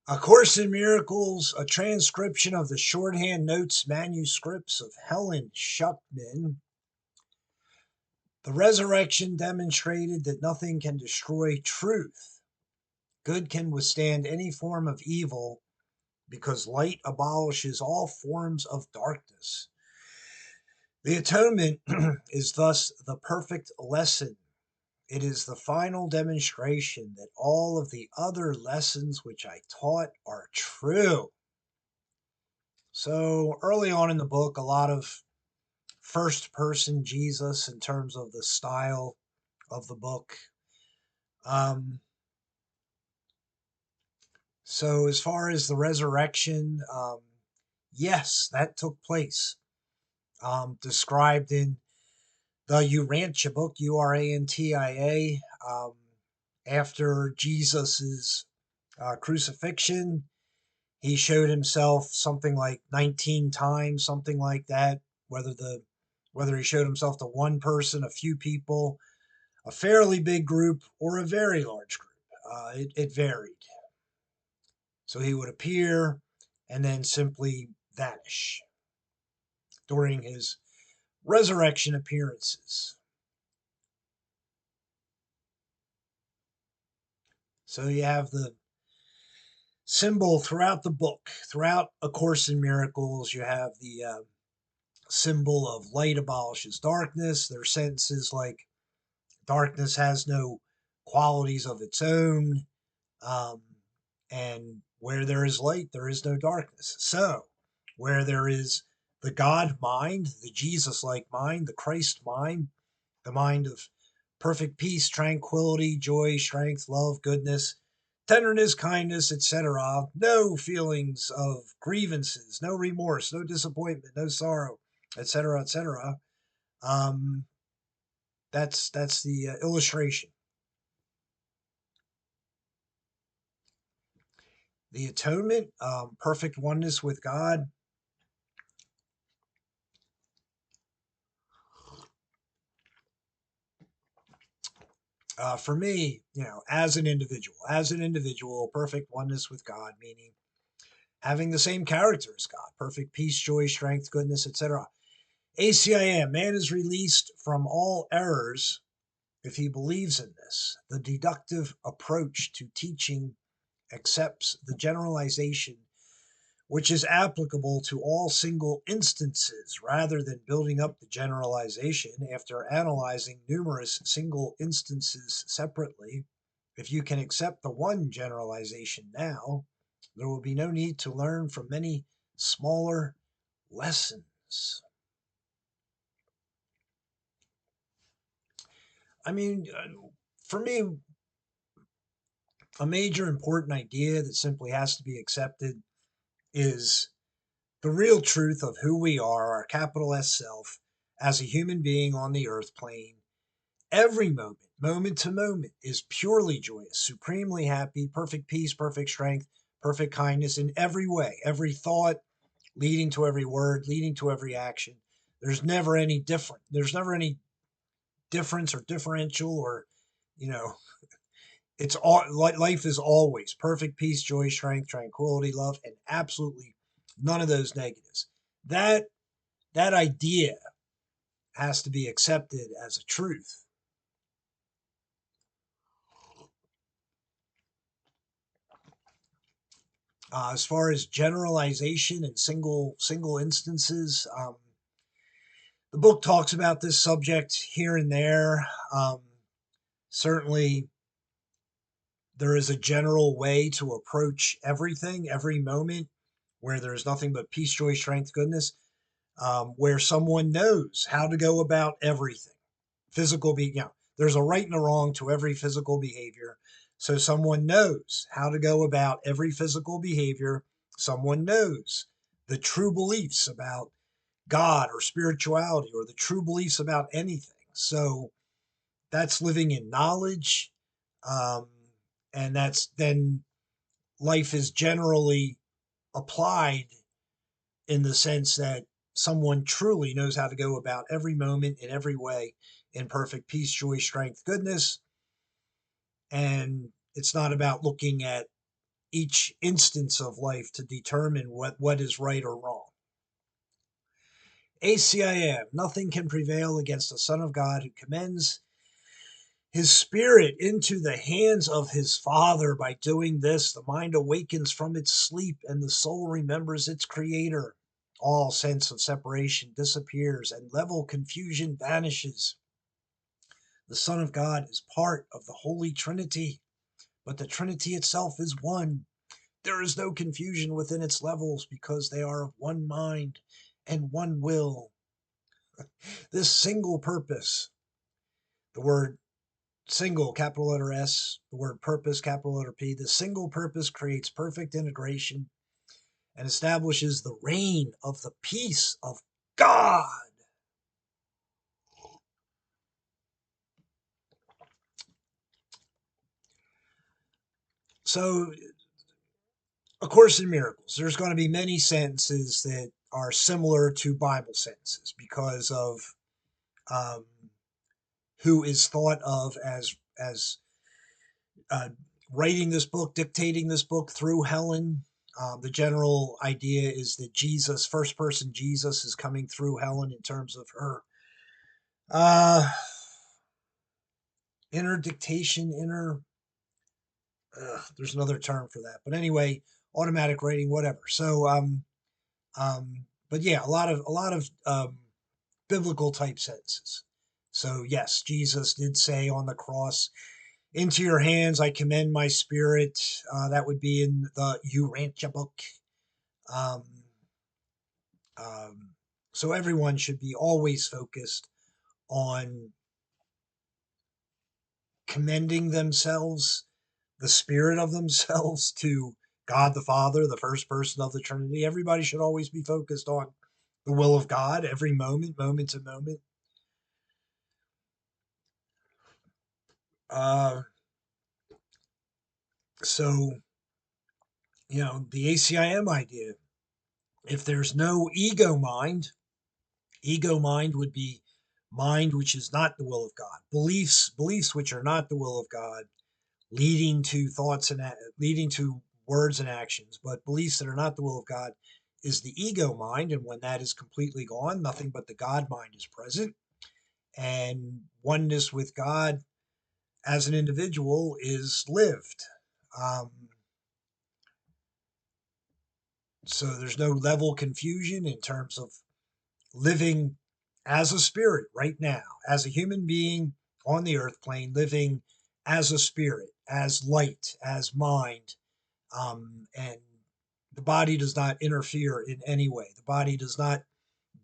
A Course in Miracles, a transcription of the Shorthand Notes manuscripts of Helen Schucman. The resurrection demonstrated that nothing can destroy truth. Good can withstand any form of evil because light abolishes all forms of darkness. The atonement is thus the perfect lesson. It is the final demonstration that all of the other lessons which I taught are true. So early on in the book, a lot of first person Jesus in terms of the style of the book. Um, so as far as the resurrection, yes, that took place. Described in the Urantia book, Urantia, after Jesus's crucifixion. He showed himself something like 19 times, something like that. Whether he showed himself to one person, a few people, a fairly big group, or a very large group. It varied. So he would appear and then simply vanish during his resurrection appearances. So you have the symbol throughout the book, throughout A Course in Miracles. You have the symbol of light abolishes darkness. There are sentences like darkness has no qualities of its own, um, and where there is light, there is no darkness. So, where there is the God mind, the Jesus like mind, the Christ mind, the mind of perfect peace, tranquility, joy, strength, love, goodness, tenderness, kindness, etc. No feelings of grievances, no remorse, no disappointment, no sorrow, etc., etc. Um, that's the illustration. The atonement, perfect oneness with God. For me, as an individual, perfect oneness with God, meaning having the same character as God, perfect peace, joy, strength, goodness, etc. ACIM, man is released from all errors if he believes in this. The deductive approach to teaching accepts the generalization which is applicable to all single instances rather than building up the generalization after analyzing numerous single instances separately. If you can accept the one generalization now, there will be no need to learn from many smaller lessons. I mean, for me, a major important idea that simply has to be accepted is the real truth of who we are, our capital S self, as a human being on the earth plane. Every moment, moment to moment, is purely joyous, supremely happy, perfect peace, perfect strength, perfect kindness in every way, every thought leading to every word, leading to every action. There's never any different. There's never any difference or differential or, you know, it's all life is always perfect peace, joy, strength, tranquility, love, and absolutely none of those negatives. That that idea has to be accepted as a truth. As far as generalization and single instances, the book talks about this subject here and there. Certainly, there is a general way to approach everything, every moment, where there is nothing but peace, joy, strength, goodness, where someone knows how to go about everything. There's a right and a wrong to every physical behavior. So someone knows how to go about every physical behavior. Someone knows the true beliefs about God or spirituality or the true beliefs about anything. So that's living in knowledge. Um, and that's then life is generally applied in the sense that someone truly knows how to go about every moment in every way in perfect peace, joy, strength, goodness. And it's not about looking at each instance of life to determine what is right or wrong. ACIM, nothing can prevail against the Son of God who commends his spirit into the hands of his Father. By doing this, the mind awakens from its sleep and the soul remembers its Creator. All sense of separation disappears and level confusion vanishes. The Son of God is part of the Holy Trinity, but the Trinity itself is one. There is no confusion within its levels because they are of one mind and one will. This single purpose, the word single, capital letter S, the word purpose, capital letter P, the single purpose creates perfect integration and establishes the reign of the peace of God. So, A Course in Miracles, there's going to be many sentences that are similar to Bible sentences because of um, who is thought of as uh, writing this book, dictating this book through Helen. The general idea is that Jesus, first person Jesus, is coming through Helen in terms of her uh, inner dictation, there's another term for that, but anyway, automatic writing, whatever. But yeah, a lot of biblical type sentences. So yes, Jesus did say on the cross, "Into your hands I commend my spirit." That would be in the Urantia book. Um, um, so everyone should be always focused on commending themselves, the spirit of themselves, to God the Father, the first person of the Trinity. Everybody should always be focused on the will of God every moment, moment to moment. Uh, so, the ACIM idea, if there's no ego mind would be mind which is not the will of God. Beliefs which are not the will of God, leading to thoughts and leading to words and actions, but beliefs that are not the will of God is the ego mind. And when that is completely gone, nothing but the God mind is present. And oneness with God as an individual is lived. Um, so there's no level confusion in terms of living as a spirit right now, as a human being on the earth plane, living as a spirit, as light, as mind. And the body does not interfere in any way. The body does not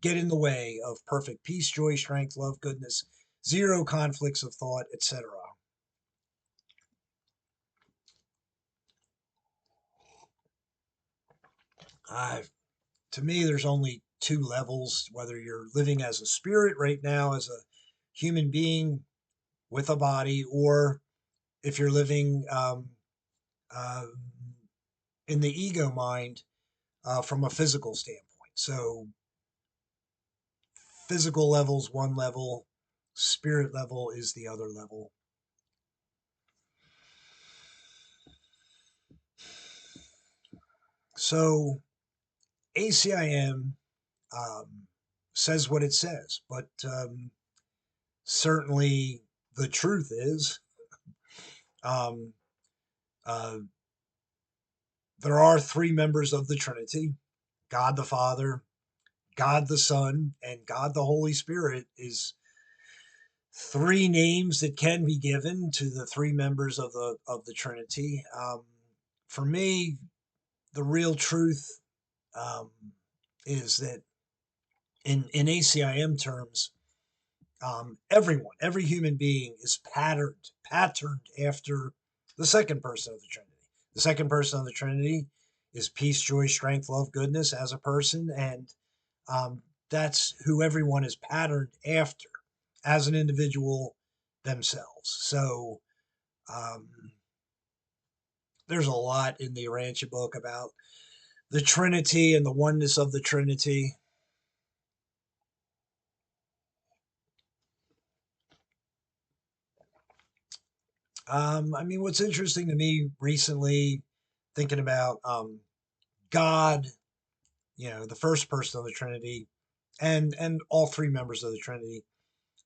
get in the way of perfect peace, joy, strength, love, goodness, zero conflicts of thought, etc. To me, there's only two levels, whether you're living as a spirit right now, as a human being with a body, or if you're living uh, in the ego mind from a physical standpoint. So, physical level's one level, spirit level is the other level. So, ACIM um, says what it says, but certainly the truth is um, uh, there are three members of the Trinity: God the Father, God the Son, and God the Holy Spirit is three names that can be given to the three members of the Trinity. For me, the real truth um, is that in ACIM terms, every human being is patterned after the second person of the Trinity. The second person of the Trinity is peace, joy, strength, love, goodness as a person, and that's who everyone is patterned after as an individual themselves. So um, there's a lot in the Urantia book about the Trinity and the oneness of the Trinity. I mean, what's interesting to me recently thinking about God, the first person of the Trinity, and all three members of the Trinity.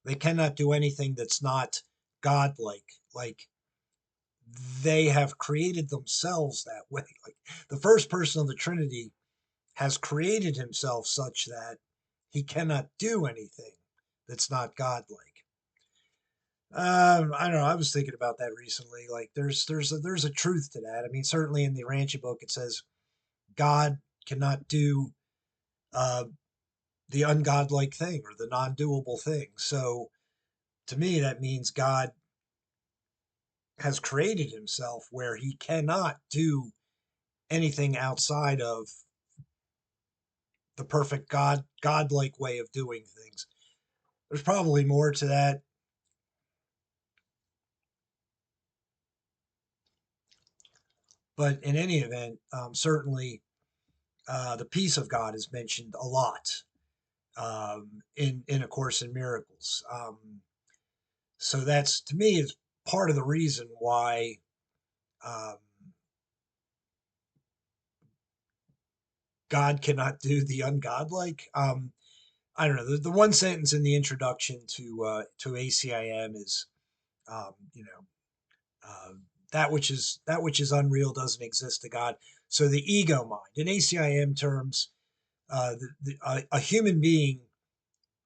They cannot do anything that's not godlike. Like they have created themselves that way. Like the first person of the Trinity has created himself such that he cannot do anything that's not godlike. I don't know. I was thinking about that recently. Like, there's a truth to that. I mean, certainly in the Urantia book, it says God cannot do uh, the ungodlike thing or the non-doable thing. So, to me, that means God has created himself where he cannot do anything outside of the perfect godlike way of doing things. There's probably more to that, but in any event, certainly the peace of God is mentioned a lot in A Course in Miracles. So that's, to me, is part of the reason why um, God cannot do the ungodlike. I don't know. The one sentence in the introduction to ACIM is, you know, uh, that which is unreal doesn't exist to God. So the ego mind, in ACIM terms, a human being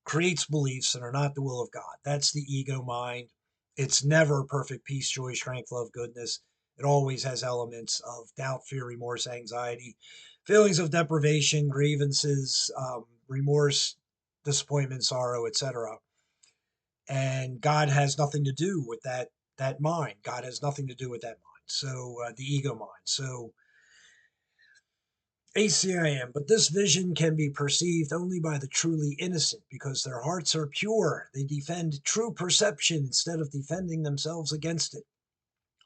creates beliefs that are not the will of God. That's the ego mind. It's never perfect peace, joy, strength, love, goodness. It always has elements of doubt, fear, remorse, anxiety, feelings of deprivation, grievances, remorse, disappointment, sorrow, etc. And God has nothing to do with that mind. God has nothing to do with that mind. So the ego mind. So ACIM, but this vision can be perceived only by the truly innocent because their hearts are pure. They defend true perception instead of defending themselves against it.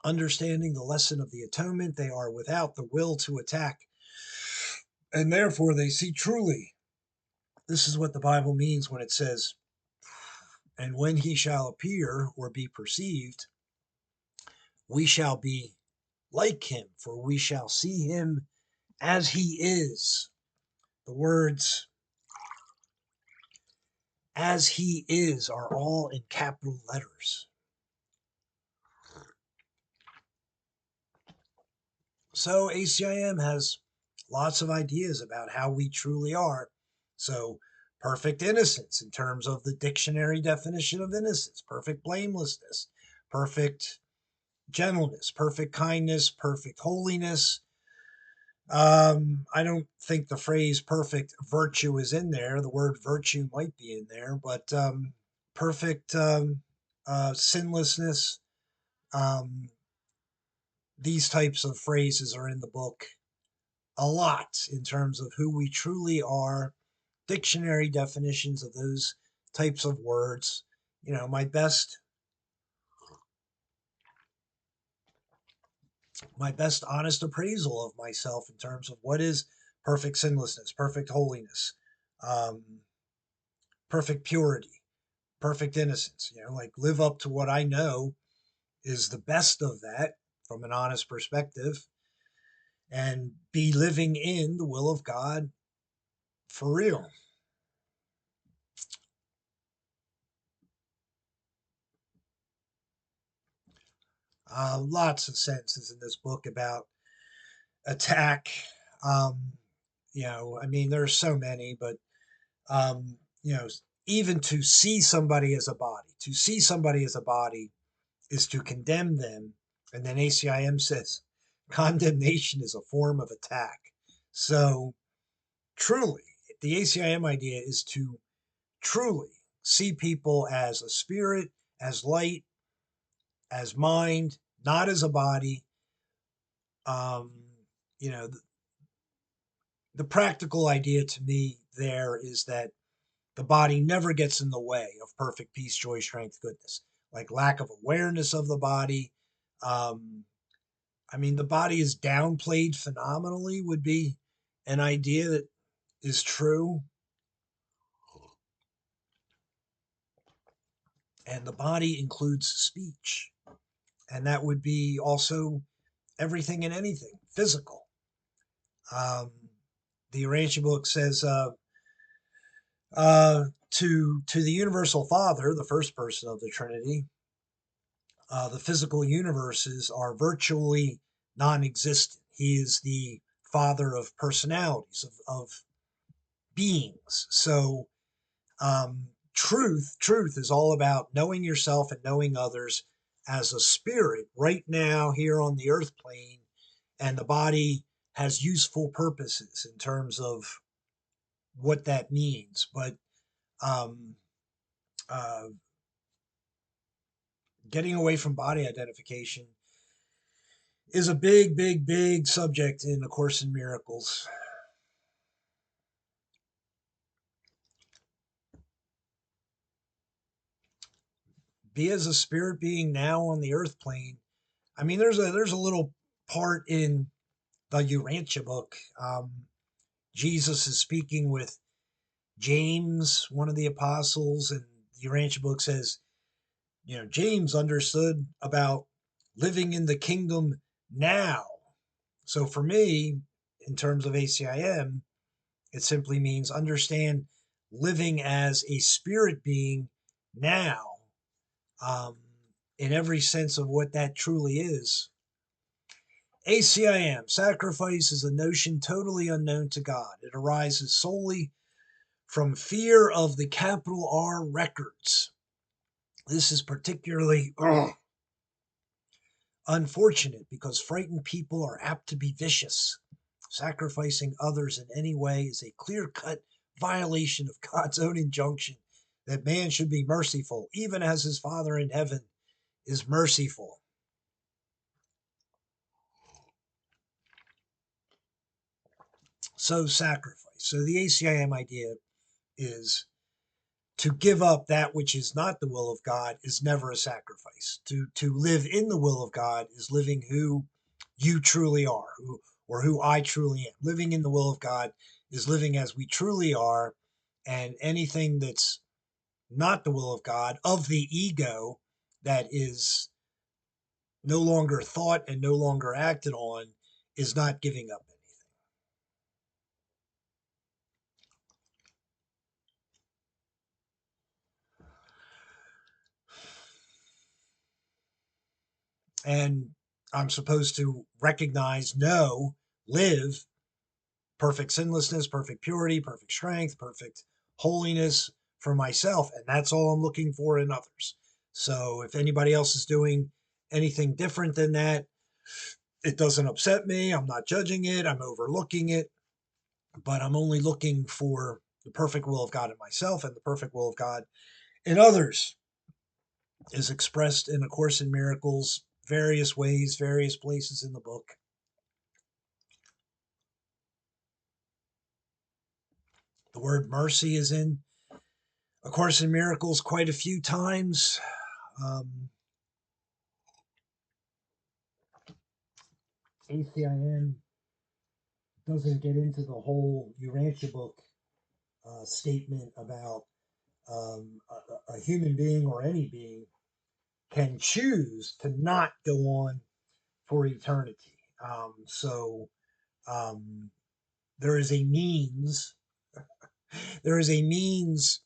Understanding the lesson of the atonement, they are without the will to attack, and therefore they see truly. This is what the Bible means when it says, and when he shall appear or be perceived, we shall be like him, for we shall see him as he is. The words as he is are all in capital letters. So ACIM has lots of ideas about how we truly are. So perfect innocence in terms of the dictionary definition of innocence, perfect blamelessness, perfect gentleness, perfect kindness, perfect holiness. I don't think the phrase perfect virtue is in there. The word virtue might be in there, but perfect sinlessness. Um, these types of phrases are in the book a lot in terms of who we truly are, dictionary definitions of those types of words. My best honest appraisal of myself in terms of what is perfect sinlessness, perfect holiness, um, perfect purity, perfect innocence. Like live up to what I know is the best of that from an honest perspective, and be living in the will of God for real. Lots of sentences in this book about attack. Um, I mean, there's so many, but um, you know, even to see somebody as a body is to condemn them. And then ACIM says condemnation is a form of attack. So truly, the ACIM idea is to truly see people as a spirit, as light, as mind, not as a body. Um, you know, the practical idea to me there is that the body never gets in the way of perfect peace, joy, strength, goodness. Like lack of awareness of the body. Um, I mean, the body is downplayed phenomenally, would be an idea that is true. And the body includes speech. And that would be also everything and anything physical. Um, the Urantia book says to the universal Father, the first person of the Trinity, the physical universes are virtually non-existent. He is the father of personalities, of beings. So truth is all about knowing yourself and knowing others as a spirit right now here on the earth plane, and the body has useful purposes in terms of what that means. But um, uh, getting away from body identification is a big subject in A Course in Miracles. Be as a spirit being now on the earth plane. I mean, there's a little part in the Urantia book. Jesus is speaking with James, one of the apostles, and the Urantia book says, James understood about living in the kingdom now. So for me, in terms of ACIM, it simply means understand living as a spirit being now, um, in every sense of what that truly is. ACIM, sacrifice, is a notion totally unknown to God. It arises solely from fear of the capital R records. This is particularly unfortunate because frightened people are apt to be vicious. Sacrificing others in any way is a clear-cut violation of God's own injunction that man should be merciful, even as his Father in heaven is merciful. So sacrifice. So the ACIM idea is to give up that which is not the will of God is never a sacrifice. To live in the will of God is living who you truly are, who I truly am. Living in the will of God is living as we truly are, and anything that's not the will of God, of the ego, that is no longer thought and no longer acted on, is not giving up anything. And I'm supposed to recognize, know, live perfect sinlessness, perfect purity, perfect strength, perfect holiness for myself. And that's all I'm looking for in others. So if anybody else is doing anything different than that, it doesn't upset me. I'm not judging it. I'm overlooking it. But I'm only looking for the perfect will of God in myself, and the perfect will of God in others is expressed in A Course in Miracles, various ways, various places in the book. The word mercy is in A Course in Miracles quite a few times. ACIM doesn't get into the whole Urantia book statement about a human being or any being can choose to not go on for eternity. So um, there is a means. There is a means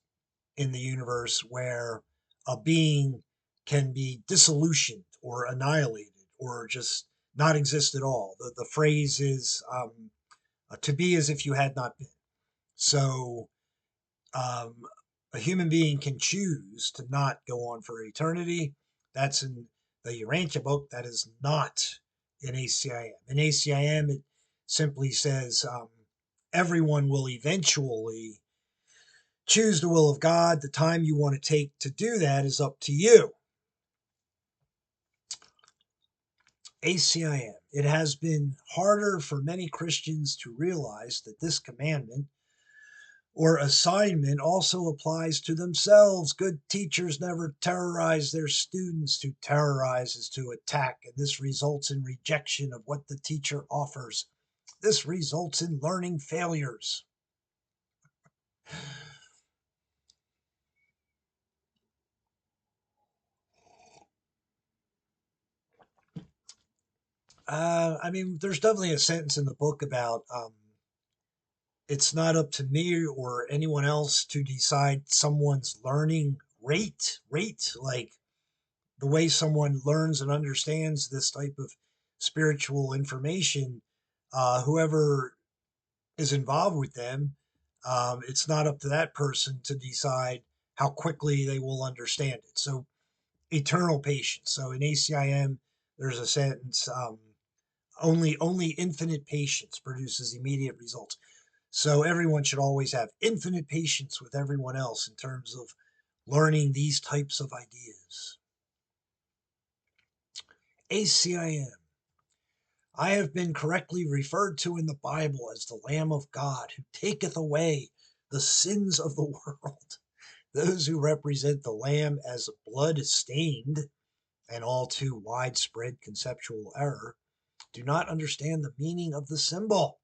in the universe where a being can be dissolutioned or annihilated or just not exist at all. The phrase is to be as if you had not been. So um, a human being can choose to not go on for eternity. That's in the Urantia book. That is not in ACIM. In ACIM, it simply says everyone will eventually choose the will of God. The time you want to take to do that is up to you. ACIM. It has been harder for many Christians to realize that this commandment or assignment also applies to themselves. Good teachers never terrorize their students. To terrorize is to attack, and this results in rejection of what the teacher offers. This results in learning failures. I mean, there's definitely a sentence in the book about it's not up to me or anyone else to decide someone's learning rate, like the way someone learns and understands this type of spiritual information. Whoever is involved with them, it's not up to that person to decide how quickly they will understand it. So eternal patience. So in ACIM, there's a sentence: only infinite patience produces immediate results. So everyone should always have infinite patience with everyone else in terms of learning these types of ideas. ACIM. I have been correctly referred to in the Bible as the Lamb of God who taketh away the sins of the world. Those who represent the Lamb as blood stained, and all too widespread conceptual error, do not understand the meaning of the symbol.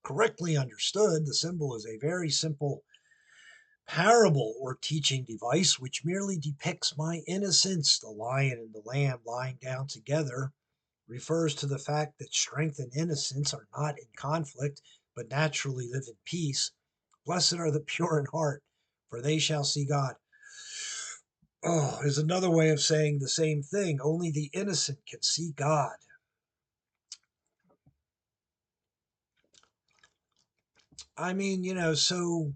Correctly understood, the symbol is a very simple parable or teaching device which merely depicts my innocence. The lion and the lamb lying down together refers to the fact that strength and innocence are not in conflict, but naturally live in peace. Blessed are the pure in heart, for they shall see God. Oh, is another way of saying the same thing. Only the innocent can see God. I mean, so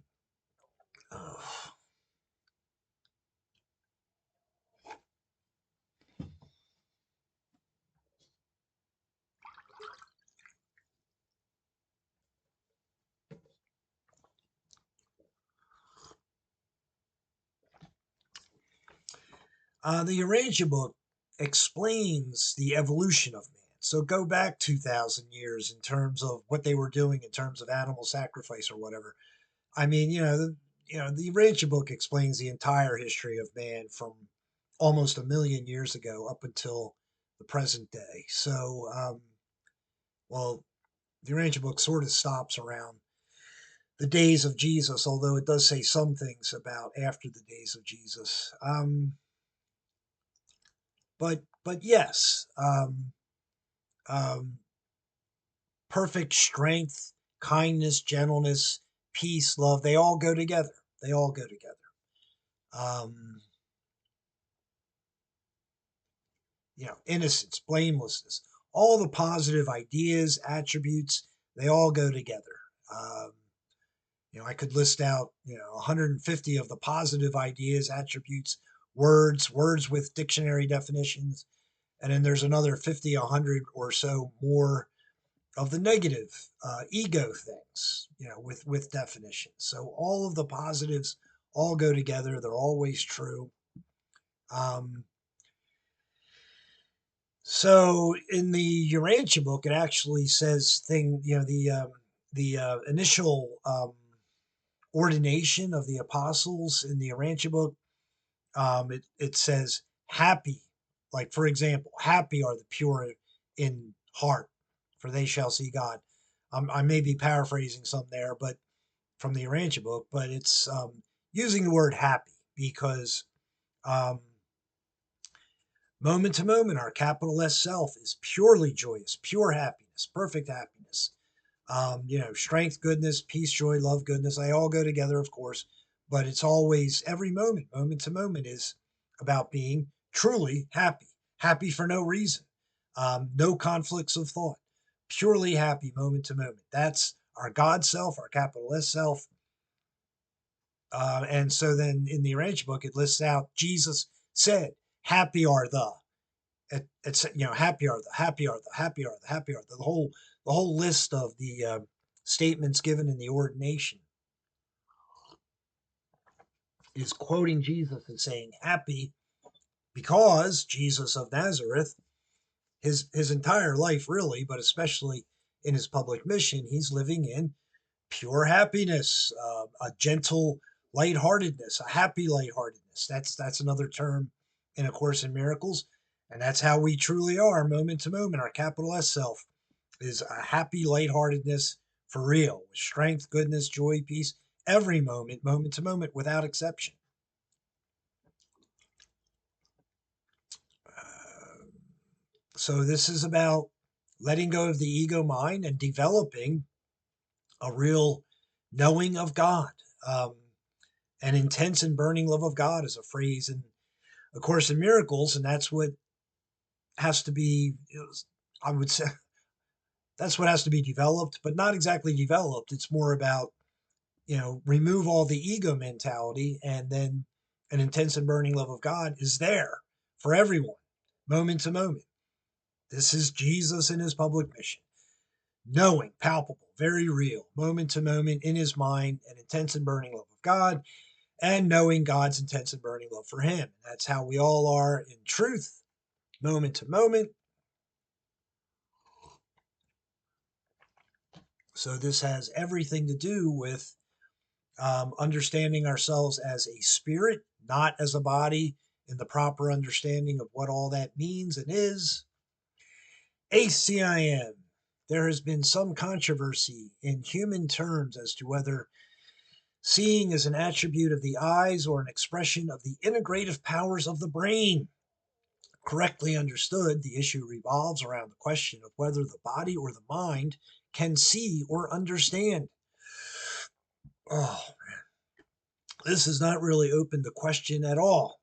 uh, the Urantia book explains the evolution of man. So go back 2,000 years in terms of what they were doing in terms of animal sacrifice or whatever. I mean, the Urantia book explains the entire history of man from almost a million years ago up until the present day. So, well, the Urantia book sort of stops around the days of Jesus, although it does say some things about after the days of Jesus. But yes, um, perfect strength, kindness, gentleness, peace, love, they all go together. They all go together. Um, Innocence, blamelessness, all the positive ideas, attributes, they all go together. Um, I could list out, 150 of the positive ideas, attributes, words with dictionary definitions, and then there's another 50, 100 or so more of the negative ego things, with definitions. So all of the positives all go together. They're always true. Um, so in the Urantia book, it actually says the initial ordination of the apostles in the Urantia book. It says happy, like for example, happy are the pure in heart, for they shall see God. I may be paraphrasing some there, but from the Urantia book, but it's using the word happy because um, moment to moment, our capital S self is purely joyous, pure happiness, perfect happiness. Strength, goodness, peace, joy, love, goodness, they all go together, of course, but it's always every moment to moment is about being truly happy, happy for no reason, no conflicts of thought, purely happy moment to moment. That's our God self, our capital S self. And so then in the Urantia book, it lists out Jesus said, happy are the, it's happy are the, happy are the, happy are the, happy are the whole list of the statements given in the ordination is quoting Jesus and saying happy because Jesus of Nazareth, his entire life really, but especially in his public mission, he's living in pure happiness, a gentle lightheartedness, a happy lightheartedness. That's another term in A Course in Miracles, and that's how we truly are, moment to moment. Our capital S self is a happy lightheartedness for real, with strength, goodness, joy, peace, every moment to moment, without exception. So this is about letting go of the ego mind and developing a real knowing of God. Um, an intense and burning love of God is a phrase in A Course in Miracles, and that's what has to be, I would say, that's what has to be developed, but not exactly developed. It's more about, remove all the ego mentality, and then an intense and burning love of God is there for everyone, moment to moment. This is Jesus in his public mission. Knowing, palpable, very real, moment to moment in his mind, an intense and burning love of God, and knowing God's intense and burning love for him. That's how we all are in truth, moment to moment. So this has everything to do with understanding ourselves as a spirit, not as a body, in the proper understanding of what all that means and is. ACIM. There has been some controversy in human terms as to whether seeing is an attribute of the eyes or an expression of the integrative powers of the brain. Correctly understood, the issue revolves around the question of whether the body or the mind can see or understand. Oh, this is not really open to question at all.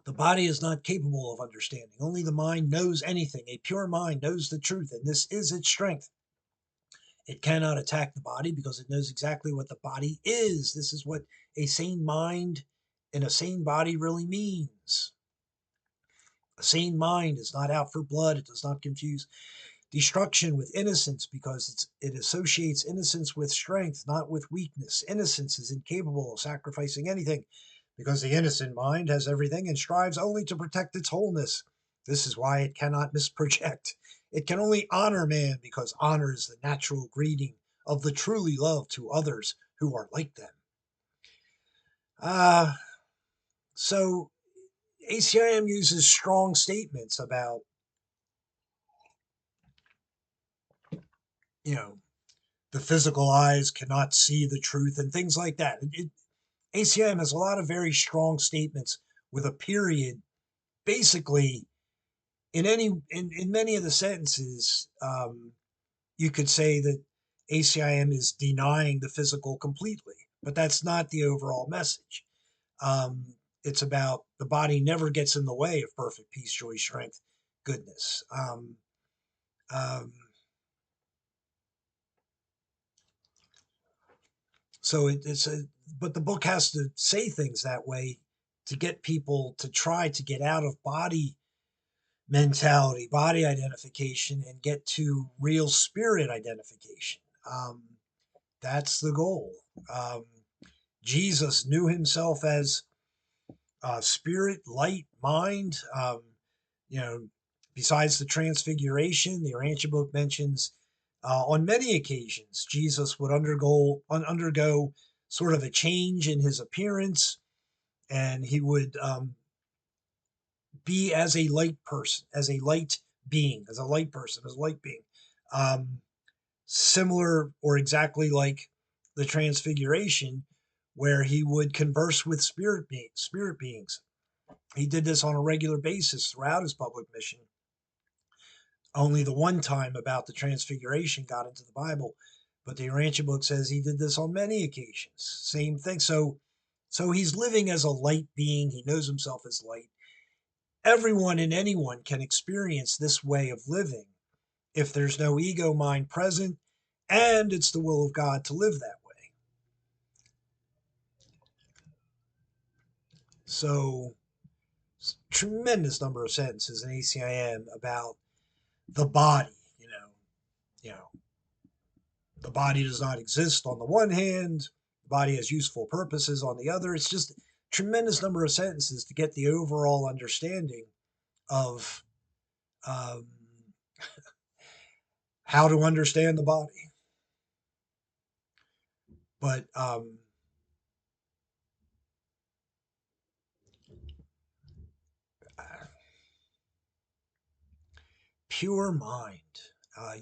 The body is not capable of understanding. Only the mind knows anything. A pure mind knows the truth, and this is its strength. It cannot attack the body because it knows exactly what the body is. This is what a sane mind in a sane body really means. A sane mind is not out for blood. It does not confuse destruction with innocence because it associates innocence with strength, not with weakness. Innocence is incapable of sacrificing anything because the innocent mind has everything and strives only to protect its wholeness. This is why it cannot misproject. It can only honor man because honor is the natural greeting of the truly loved to others who are like them. So ACIM uses strong statements about, you know, the physical eyes cannot see the truth and things like that. ACIM has a lot of very strong statements with a period. Basically, in many of the sentences, you could say that ACIM is denying the physical completely, but that's not the overall message. It's about the body never gets in the way of perfect peace, joy, strength, goodness. Um, so it's a, but the book has to say things that way to get people to try to get out of body mentality, body identification, and get to real spirit identification. That's the goal. Um, Jesus knew himself as spirit, light, mind. You know, besides the transfiguration, the Urantia book mentions on many occasions Jesus would undergo sort of a change in his appearance, and he would be as a light person, as a light being, as a light person, as a light being. Um, Similar or exactly like the Transfiguration, where he would converse with spirit beings. He did this on a regular basis throughout his public mission. Only the one time about the Transfiguration got into the Bible, but the Urantia book says he did this on many occasions. Same thing. So he's living as a light being. He knows himself as light. Everyone and anyone can experience this way of living if there's no ego mind present, and it's the will of God to live that way. So, tremendous number of sentences in ACIM about the body. You know, the body does not exist on the one hand, the body has useful purposes on the other. It's just a tremendous number of sentences to get the overall understanding of um, how to understand the body. But pure mind,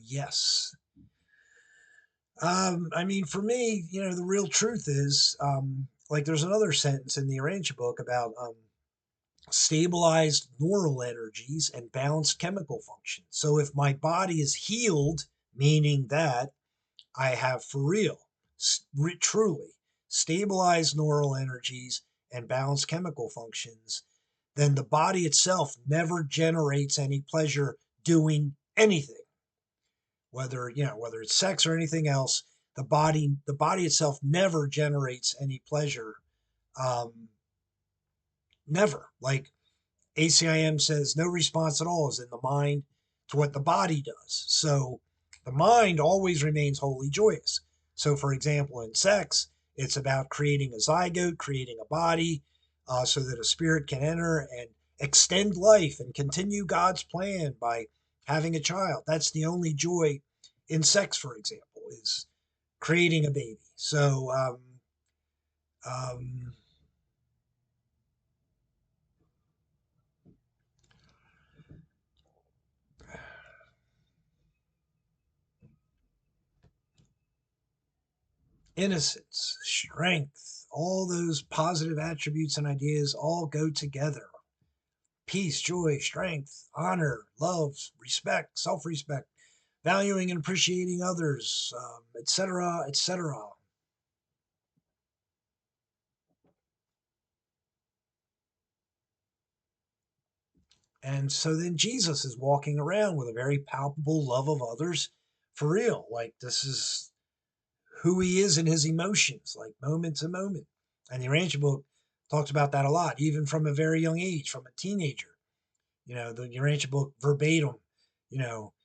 yes. I mean, for me, the real truth is like there's another sentence in the Urantia book about stabilized neural energies and balanced chemical function. So if my body is healed, meaning that I have for real, truly stabilized neural energies and balanced chemical functions, then the body itself never generates any pleasure doing anything. Whether it's sex or anything else, the body itself never generates any pleasure. Um, Never. Like ACIM says, no response at all is in the mind to what the body does. So the mind always remains wholly joyous. So, for example, in sex, it's about creating a zygote, creating a body, so that a spirit can enter and extend life and continue God's plan by having a child. That's the only joy in sex, for example, is creating a baby. So, um, innocence, strength, all those positive attributes and ideas all go together. Peace, joy, strength, honor, love, respect, self respect, valuing and appreciating others, etc., etc. And so then Jesus is walking around with a very palpable love of others for real. Like this is who he is in his emotions, like moment to moment. And the Rancher book talks about that a lot, even from a very young age, from a teenager. The Urantia book verbatim,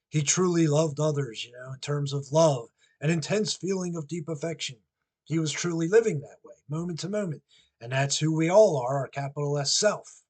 he truly loved others, in terms of love, an intense feeling of deep affection. He was truly living that way, moment to moment. And that's who we all are, our capital S self.